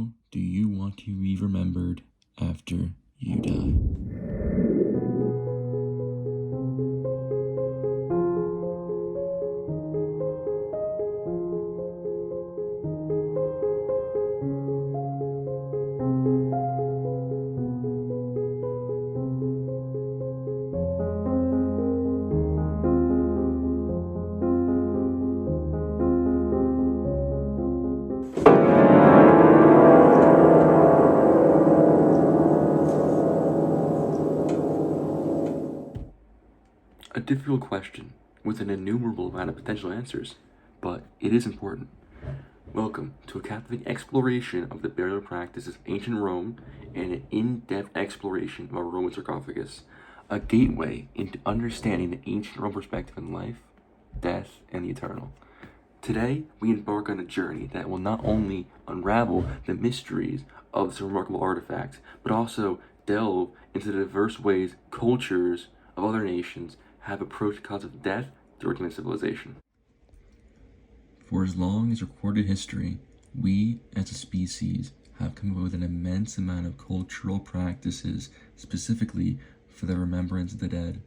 How do you want to be remembered after you die? A difficult question with an innumerable amount of potential answers, but it is important. Welcome to a captivating exploration of the burial practices of ancient Rome and an in-depth exploration of a Roman sarcophagus, a gateway into understanding the ancient Roman perspective on life, death, and the eternal. Today, we embark on a journey that will not only unravel the mysteries of this remarkable artifact, but also delve into the diverse ways cultures of other nations have approached the concept of death through human civilization. For as long as recorded history, we as a species have come up with an immense amount of cultural practices specifically for the remembrance of the dead.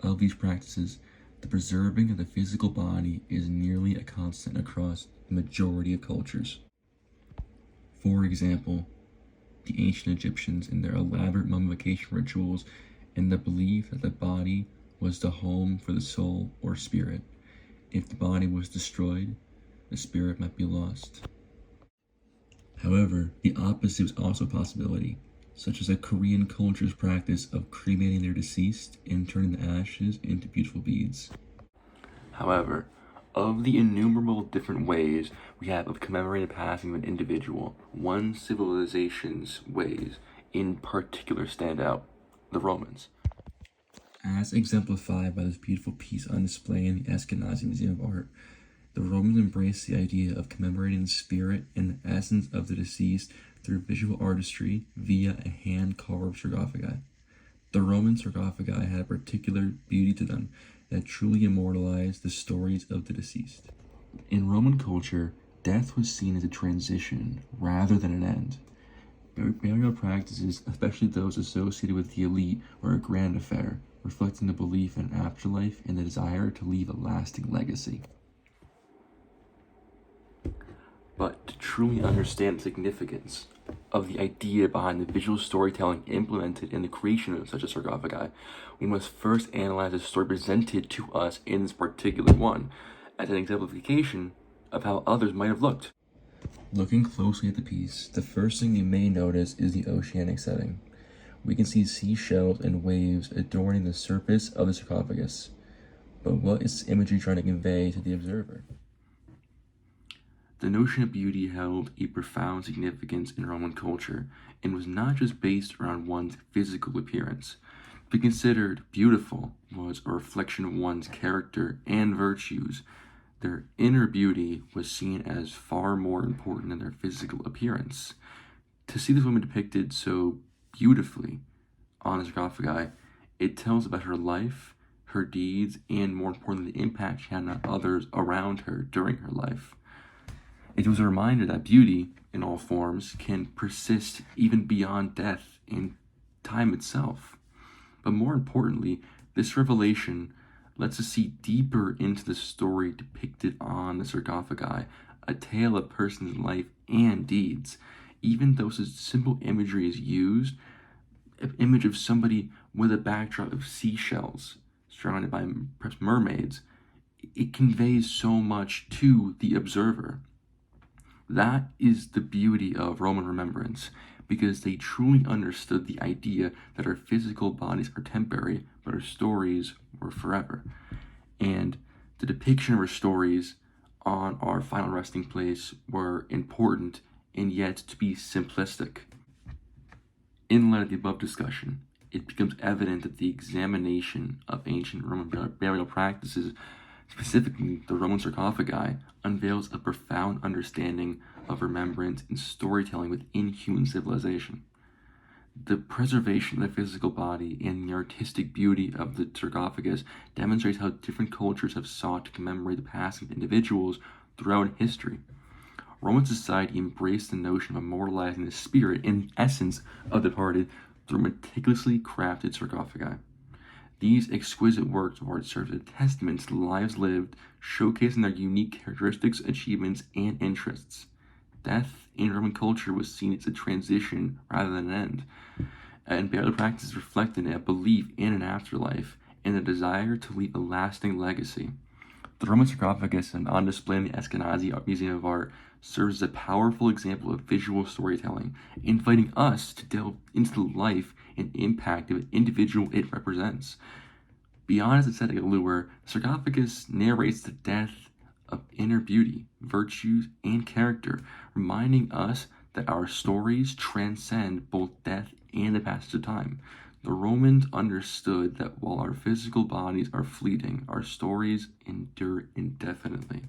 Of these practices, the preserving of the physical body is nearly a constant across the majority of cultures. For example, the ancient Egyptians and their elaborate mummification rituals and the belief that the body was the home for the soul or spirit. If the body was destroyed, the spirit might be lost. However, the opposite was also a possibility, such as a Korean culture's practice of cremating their deceased and turning the ashes into beautiful beads. However, of the innumerable different ways we have of commemorating the passing of an individual, one civilization's ways in particular stand out: the Romans. As exemplified by this beautiful piece on display in the Ashkenazi Museum of Art, the Romans embraced the idea of commemorating the spirit and the essence of the deceased through visual artistry via a hand-carved sarcophagi. The Roman sarcophagi had a particular beauty to them that truly immortalized the stories of the deceased. In Roman culture, death was seen as a transition rather than an end. Burial practices, especially those associated with the elite, were a grand affair, reflecting the belief in an afterlife and the desire to leave a lasting legacy. But to truly understand the significance of the idea behind the visual storytelling implemented in the creation of such a sarcophagi, we must first analyze the story presented to us in this particular one as an exemplification of how others might have looked. Looking closely at the piece, the first thing you may notice is the oceanic setting. We can see seashells and waves adorning the surface of the sarcophagus. But what is this imagery trying to convey to the observer? The notion of beauty held a profound significance in Roman culture and was not just based around one's physical appearance. To be considered beautiful was a reflection of one's character and virtues. Their inner beauty was seen as far more important than their physical appearance. To see this woman depicted so beautifully on the sarcophagi, it tells about her life, her deeds, and more importantly, the impact she had on others around her during her life. It was a reminder that beauty, in all forms, can persist even beyond death and time itself. But more importantly, this revelation lets us see deeper into the story depicted on the sarcophagi, a tale of a person's life and deeds. Even though such simple imagery is used, an image of somebody with a backdrop of seashells surrounded by perhaps mermaids, it conveys so much to the observer. That is the beauty of Roman remembrance, because they truly understood the idea that our physical bodies are temporary, but our stories were forever. And the depiction of our stories on our final resting place were important and yet to be simplistic. In light of the above discussion, it becomes evident that the examination of ancient Roman burial practices, specifically the Roman sarcophagi, unveils a profound understanding of remembrance and storytelling within human civilization. The preservation of the physical body and the artistic beauty of the sarcophagus demonstrates how different cultures have sought to commemorate the passing of individuals throughout history. Roman society embraced the notion of immortalizing the spirit and essence of the departed through meticulously crafted sarcophagi. These exquisite works of art served as a testament to the lives lived, showcasing their unique characteristics, achievements, and interests. Death in Roman culture was seen as a transition rather than an end, and burial practices reflected a belief in an afterlife and a desire to leave a lasting legacy. The Roman sarcophagus on display in the Ashkenazi Museum of Art serves as a powerful example of visual storytelling, inviting us to delve into the life and impact of an individual it represents. Beyond its aesthetic allure, the sarcophagus narrates the death of inner beauty, virtues, and character, reminding us that our stories transcend both death and the passage of time. The Romans understood that while our physical bodies are fleeting, our stories endure indefinitely.